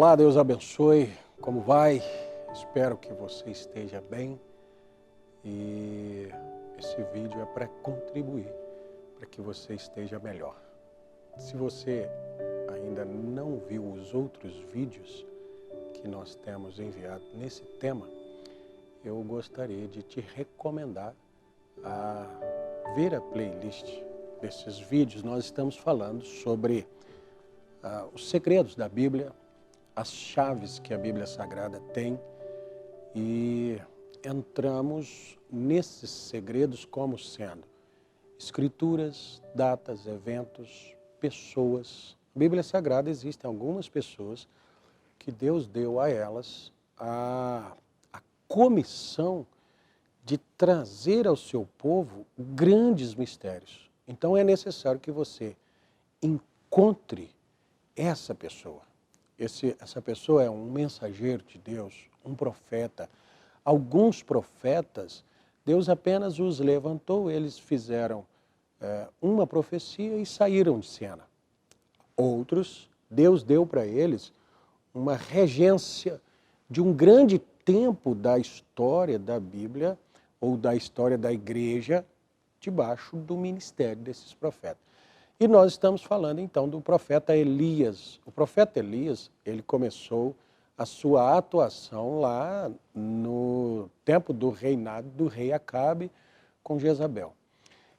Olá, Deus abençoe. Como vai? Espero que você esteja bem. E esse vídeo é para contribuir, para que você esteja melhor. Se você ainda não viu os outros vídeos que nós temos enviado nesse tema, eu gostaria de te recomendar a ver a playlist desses vídeos. Nós estamos falando sobre os segredos da Bíblia, as chaves que a Bíblia Sagrada tem, e entramos nesses segredos como sendo escrituras, datas, eventos, pessoas. Na Bíblia Sagrada existem algumas pessoas que Deus deu a elas a comissão de trazer ao seu povo grandes mistérios. Então é necessário que você encontre essa pessoa. Essa pessoa é um mensageiro de Deus, um profeta. Alguns profetas, Deus apenas os levantou, eles fizeram uma profecia e saíram de cena. Outros, Deus deu para eles uma regência de um grande tempo da história da Bíblia ou da história da igreja debaixo do ministério desses profetas. E nós estamos falando então do profeta Elias. O profeta Elias, ele começou a sua atuação lá no tempo do reinado do rei Acabe com Jezabel.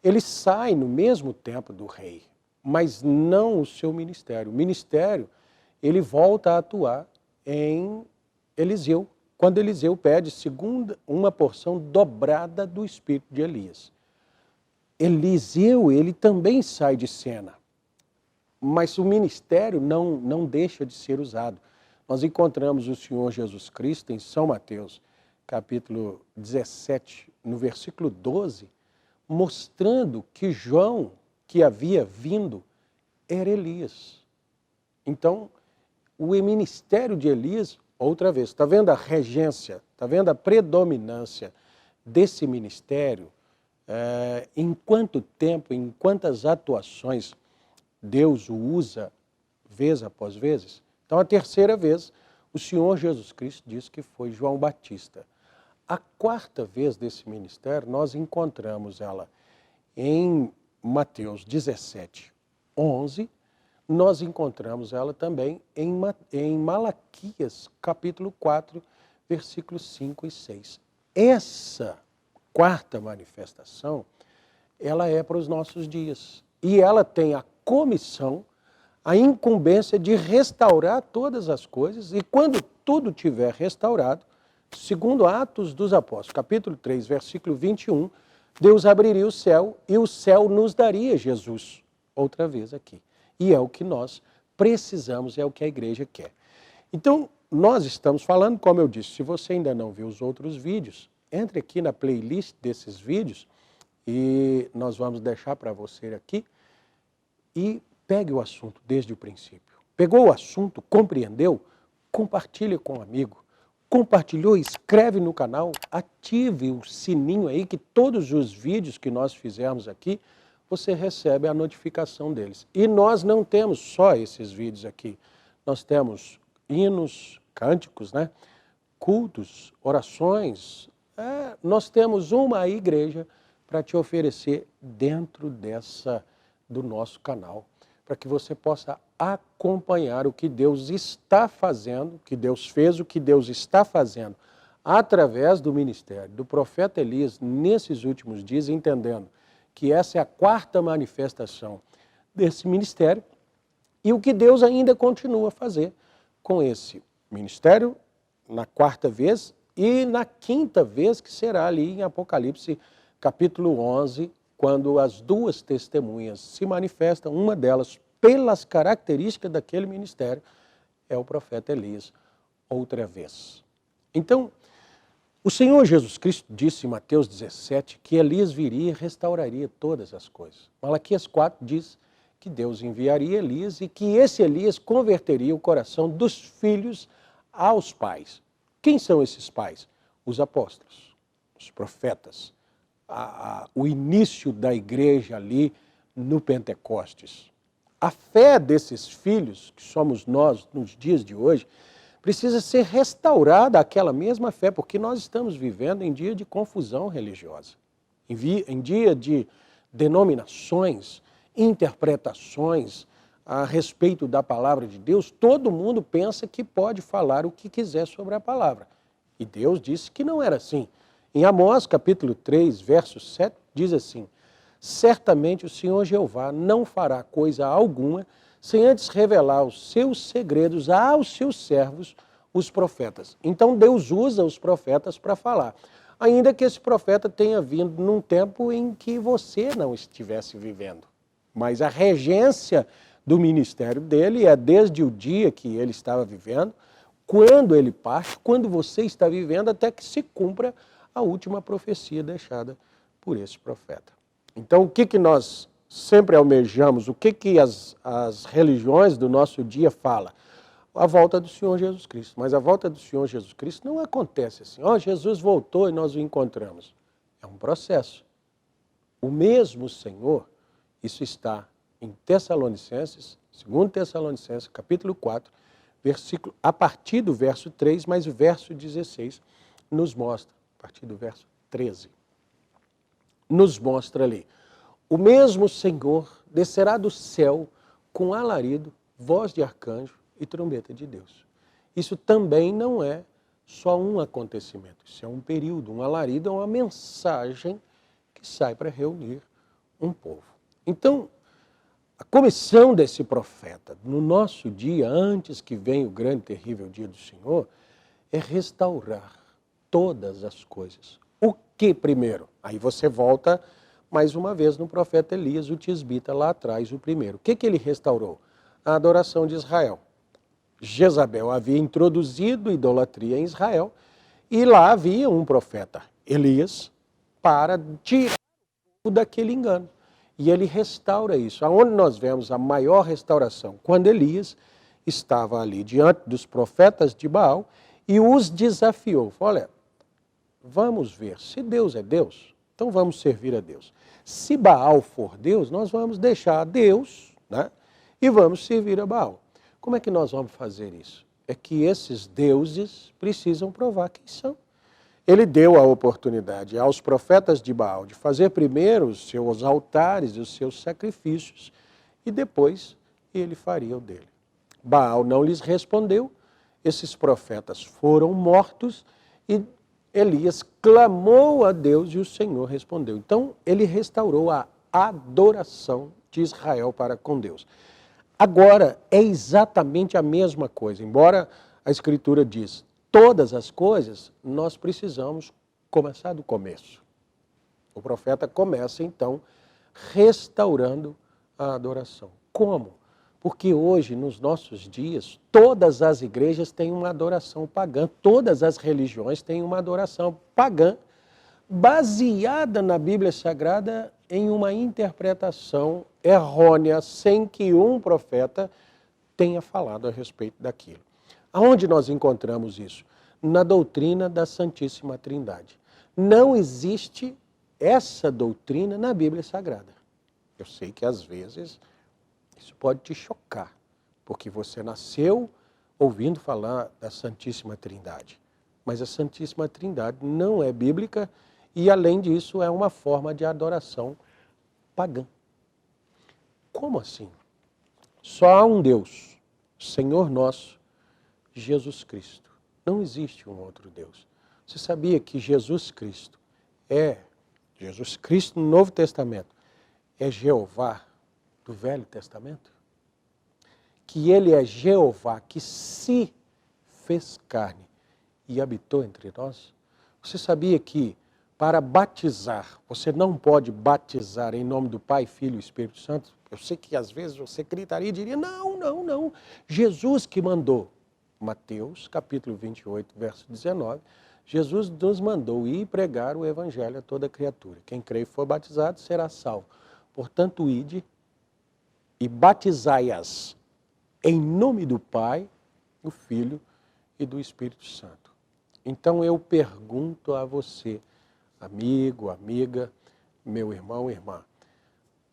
Ele sai no mesmo tempo do rei, mas não o seu ministério. O ministério, ele volta a atuar em Eliseu, quando Eliseu pede uma porção dobrada do espírito de Elias. Eliseu, ele também sai de cena, mas o ministério não deixa de ser usado. Nós encontramos o Senhor Jesus Cristo em São Mateus, capítulo 17, no versículo 12, mostrando que João, que havia vindo, era Elias. Então, o ministério de Elias, outra vez, está vendo a regência, está vendo a predominância desse ministério? Em quanto tempo, em quantas atuações Deus o usa vez após vezes? Então, a terceira vez, o Senhor Jesus Cristo disse que foi João Batista. A quarta vez desse ministério, nós encontramos ela em Mateus 17, 11, nós encontramos ela também em Malaquias, capítulo 4, versículos 5 e 6. Essa quarta manifestação, ela é para os nossos dias. E ela tem a comissão, a incumbência de restaurar todas as coisas, e quando tudo tiver restaurado, segundo Atos dos Apóstolos, capítulo 3, versículo 21, Deus abriria o céu e o céu nos daria Jesus, outra vez aqui. E é o que nós precisamos, é o que a igreja quer. Então, nós estamos falando, como eu disse, se você ainda não viu os outros vídeos, entre aqui na playlist desses vídeos e nós vamos deixar para você aqui e pegue o assunto desde o princípio. Pegou o assunto, compreendeu? Compartilhe com um amigo. Compartilhou, escreve no canal, ative o sininho aí que todos os vídeos que nós fizermos aqui, você recebe a notificação deles. E nós não temos só esses vídeos aqui. Nós temos hinos, cânticos, né? Cultos, orações. Nós temos uma igreja para te oferecer dentro do nosso canal, para que você possa acompanhar o que Deus está fazendo, o que Deus fez, o que Deus está fazendo através do ministério do profeta Elias nesses últimos dias, entendendo que essa é a quarta manifestação desse ministério e o que Deus ainda continua a fazer com esse ministério na quarta vez e na quinta vez, que será ali em Apocalipse capítulo 11, quando as duas testemunhas se manifestam, uma delas pelas características daquele ministério, é o profeta Elias outra vez. Então, o Senhor Jesus Cristo disse em Mateus 17 que Elias viria e restauraria todas as coisas. Malaquias 4 diz que Deus enviaria Elias e que esse Elias converteria o coração dos filhos aos pais. Quem são esses pais? Os apóstolos, os profetas, o início da igreja ali no Pentecostes. A fé desses filhos, que somos nós nos dias de hoje, Precisa ser restaurada aquela mesma fé, porque nós estamos vivendo em dia de confusão religiosa, em dia de denominações, interpretações a respeito da palavra de Deus. Todo mundo pensa que pode falar o que quiser sobre a palavra. E Deus disse que não era assim. Em Amós, capítulo 3, verso 7, diz assim: certamente o Senhor Jeová não fará coisa alguma sem antes revelar os seus segredos aos seus servos, os profetas. Então Deus usa os profetas para falar. Ainda que esse profeta tenha vindo num tempo em que você não estivesse vivendo. Mas a regência do ministério dele é desde o dia que ele estava vivendo, quando ele parte, quando você está vivendo, até que se cumpra a última profecia deixada por esse profeta. Então, o que nós sempre almejamos, o que as religiões do nosso dia falam? A volta do Senhor Jesus Cristo. Mas a volta do Senhor Jesus Cristo não acontece assim. Jesus voltou e nós o encontramos. É um processo. O mesmo Senhor, isso está em Tessalonicenses, 2 Tessalonicenses, capítulo 4, versículo, a partir do verso 3, mas o verso 16 nos mostra, a partir do verso 13, nos mostra ali: o mesmo Senhor descerá do céu com alarido, voz de arcanjo e trombeta de Deus. Isso também não é só um acontecimento, isso é um período. Um alarido é uma mensagem que sai para reunir um povo. Então, a comissão desse profeta no nosso dia, antes que venha o grande e terrível dia do Senhor, é restaurar todas as coisas. O que primeiro? Aí você volta mais uma vez no profeta Elias, o tisbita, lá atrás, o primeiro. O que ele restaurou? A adoração de Israel. Jezabel havia introduzido idolatria em Israel e lá havia um profeta, Elias, para tirar daquele engano. E ele restaura isso. Aonde nós vemos a maior restauração? Quando Elias estava ali diante dos profetas de Baal e os desafiou. Olha, vamos ver, se Deus é Deus, então vamos servir a Deus. Se Baal for Deus, nós vamos deixar Deus, né, e vamos servir a Baal. Como é que nós vamos fazer isso? É que esses deuses precisam provar quem são. Ele deu a oportunidade aos profetas de Baal de fazer primeiro os seus altares e os seus sacrifícios e depois ele faria o dele. Baal não lhes respondeu, esses profetas foram mortos e Elias clamou a Deus e o Senhor respondeu. Então ele restaurou a adoração de Israel para com Deus. Agora é exatamente a mesma coisa, embora a Escritura diz: todas as coisas, nós precisamos começar do começo. O profeta começa, então, restaurando a adoração. Como? Porque hoje, nos nossos dias, todas as igrejas têm uma adoração pagã, todas as religiões têm uma adoração pagã, baseada na Bíblia Sagrada em uma interpretação errônea, sem que um profeta tenha falado a respeito daquilo. Aonde nós encontramos isso? Na doutrina da Santíssima Trindade. Não existe essa doutrina na Bíblia Sagrada. Eu sei que às vezes isso pode te chocar, porque você nasceu ouvindo falar da Santíssima Trindade. Mas a Santíssima Trindade não é bíblica e, além disso, é uma forma de adoração pagã. Como assim? Só há um Deus, Senhor nosso, Jesus Cristo. Não existe um outro Deus. Você sabia que Jesus Cristo no Novo Testamento é Jeová do Velho Testamento? Que ele é Jeová que se fez carne e habitou entre nós? Você sabia que para batizar, você não pode batizar em nome do Pai, Filho e Espírito Santo? Eu sei que às vezes você gritaria e diria: não, não, não. Jesus que mandou. Mateus, capítulo 28, verso 19, Jesus nos mandou ir pregar o evangelho a toda criatura. Quem crê e for batizado será salvo. Portanto, ide e batizai-as em nome do Pai, do Filho e do Espírito Santo. Então eu pergunto a você, amigo, amiga, meu irmão, irmã,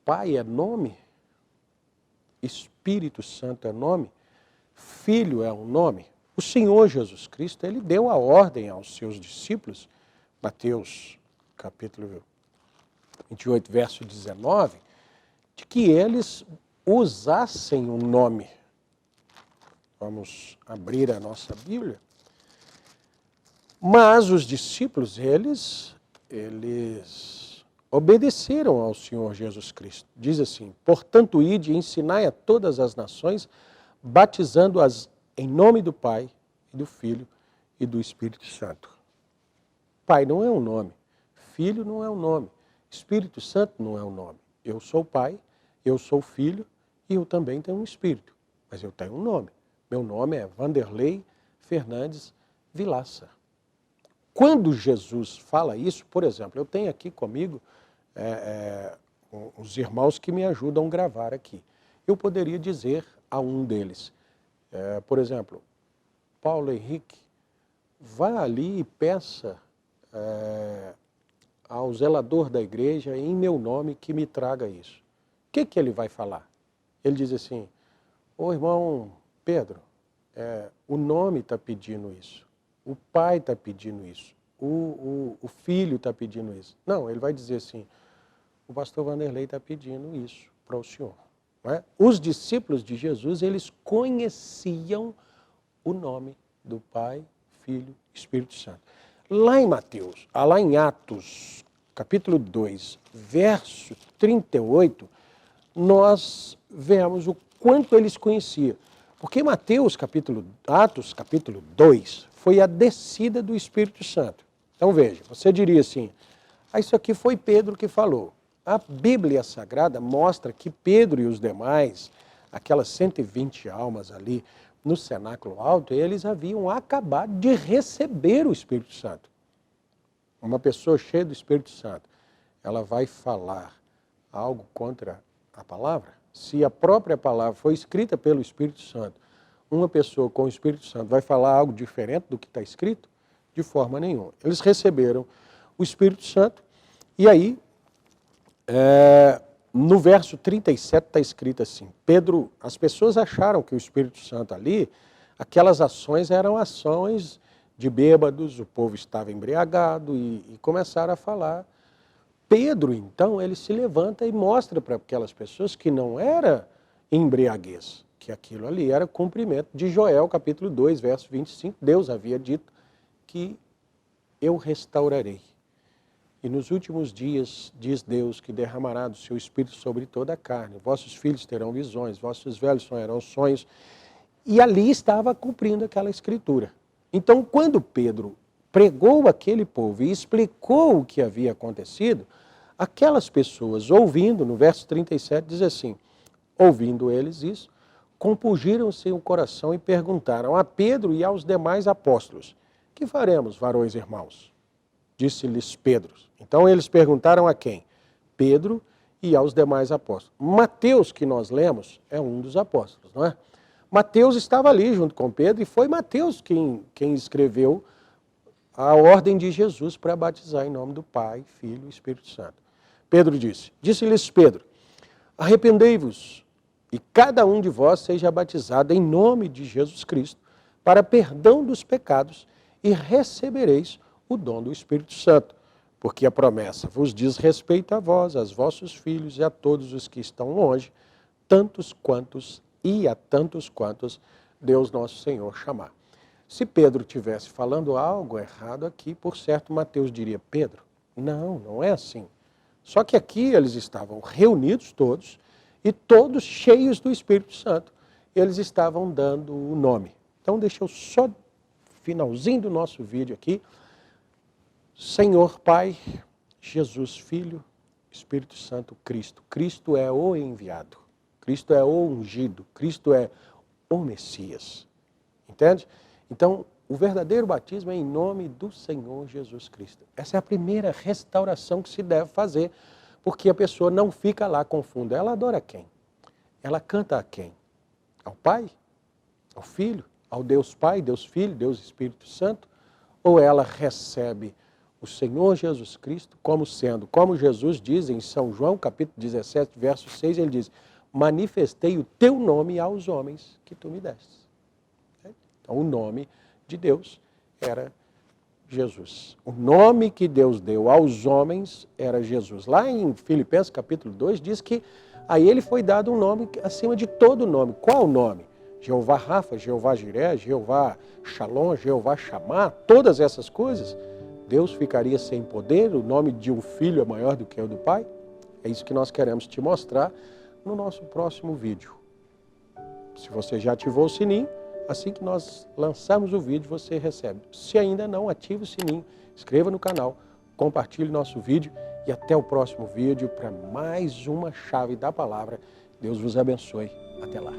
Pai é nome? Espírito Santo é nome? Filho é um nome? O Senhor Jesus Cristo, ele deu a ordem aos seus discípulos, Mateus capítulo 28, verso 19, de que eles usassem o nome. Vamos abrir a nossa Bíblia. Mas os discípulos, eles obedeceram ao Senhor Jesus Cristo. Diz assim: portanto, ide e ensinai a todas as nações, batizando-as em nome do Pai, e do Filho e do Espírito Santo. Pai não é um nome, Filho não é um nome, Espírito Santo não é um nome. Eu sou o Pai, eu sou o Filho e eu também tenho um Espírito, mas eu tenho um nome. Meu nome é Vanderlei Fernandes Vilaça. Quando Jesus fala isso, por exemplo, eu tenho aqui comigo os irmãos que me ajudam a gravar aqui. Eu poderia dizer a um deles, por exemplo, Paulo Henrique, vá ali e peça ao zelador da igreja, em meu nome, que me traga isso. O que ele vai falar? Ele diz assim: ô irmão Pedro, o nome está pedindo isso, o pai está pedindo isso, o filho está pedindo isso. Não, ele vai dizer assim: o pastor Vanderlei está pedindo isso para o senhor. Não é? Os discípulos de Jesus, eles conheciam o nome do Pai, Filho e Espírito Santo. Lá em Atos, capítulo 2, verso 38, nós vemos o quanto eles conheciam. Porque Atos, capítulo 2, foi a descida do Espírito Santo. Então veja, você diria assim: isso aqui foi Pedro que falou. A Bíblia Sagrada mostra que Pedro e os demais, aquelas 120 almas ali no cenáculo alto, eles haviam acabado de receber o Espírito Santo. Uma pessoa cheia do Espírito Santo, ela vai falar algo contra a palavra? Se a própria palavra foi escrita pelo Espírito Santo, uma pessoa com o Espírito Santo vai falar algo diferente do que está escrito? De forma nenhuma. Eles receberam o Espírito Santo e aí, no verso 37 está escrito assim: Pedro, as pessoas acharam que o Espírito Santo ali, aquelas ações eram ações de bêbados, o povo estava embriagado e começaram a falar. Pedro, então, ele se levanta e mostra para aquelas pessoas que não era embriaguez, que aquilo ali era cumprimento de Joel, capítulo 2, verso 25. Deus havia dito que eu restaurarei. E nos últimos dias, diz Deus, que derramará do seu Espírito sobre toda a carne. Vossos filhos terão visões, vossos velhos sonharão sonhos. E ali estava cumprindo aquela escritura. Então, quando Pedro pregou aquele povo e explicou o que havia acontecido, aquelas pessoas ouvindo, no verso 37 diz assim: ouvindo eles isso, compungiram-se o coração e perguntaram a Pedro e aos demais apóstolos: que faremos, varões irmãos? Disse-lhes Pedro. Então eles perguntaram a quem? Pedro e aos demais apóstolos. Mateus, que nós lemos, é um dos apóstolos, não é? Mateus estava ali junto com Pedro e foi Mateus quem escreveu a ordem de Jesus para batizar em nome do Pai, Filho e Espírito Santo. Pedro disse-lhes Pedro: arrependei-vos e cada um de vós seja batizado em nome de Jesus Cristo para perdão dos pecados e recebereis o dom do Espírito Santo, porque a promessa vos diz respeito a vós, aos vossos filhos e a todos os que estão longe, tantos quantos Deus nosso Senhor chamar. Se Pedro estivesse falando algo errado aqui, por certo Mateus diria: Pedro, não é assim. Só que aqui eles estavam reunidos todos, e todos cheios do Espírito Santo. Eles estavam dando o nome. Então deixa eu só, finalzinho do nosso vídeo aqui, Senhor Pai, Jesus Filho, Espírito Santo, Cristo. Cristo é o enviado, Cristo é o ungido, Cristo é o Messias. Entende? Então, o verdadeiro batismo é em nome do Senhor Jesus Cristo. Essa é a primeira restauração que se deve fazer, porque a pessoa não fica lá confunda. Ela adora quem? Ela canta a quem? Ao Pai? Ao Filho? Ao Deus Pai, Deus Filho, Deus Espírito Santo? Ou ela recebe o Senhor Jesus Cristo como sendo, como Jesus diz em São João, capítulo 17, verso 6, ele diz: manifestei o teu nome aos homens que tu me deste. Então, o nome de Deus era Jesus. O nome que Deus deu aos homens era Jesus. Lá em Filipenses capítulo 2 diz que a ele foi dado um nome acima de todo nome. Qual o nome? Jeová Rafa, Jeová Jiré, Jeová Shalom, Jeová Shammah, todas essas coisas. Deus ficaria sem poder? O nome de um filho é maior do que o do pai? É isso que nós queremos te mostrar no nosso próximo vídeo. Se você já ativou o sininho, assim que nós lançarmos o vídeo, você recebe. Se ainda não, ative o sininho, inscreva no canal, compartilhe nosso vídeo e até o próximo vídeo para mais uma chave da palavra. Deus vos abençoe. Até lá.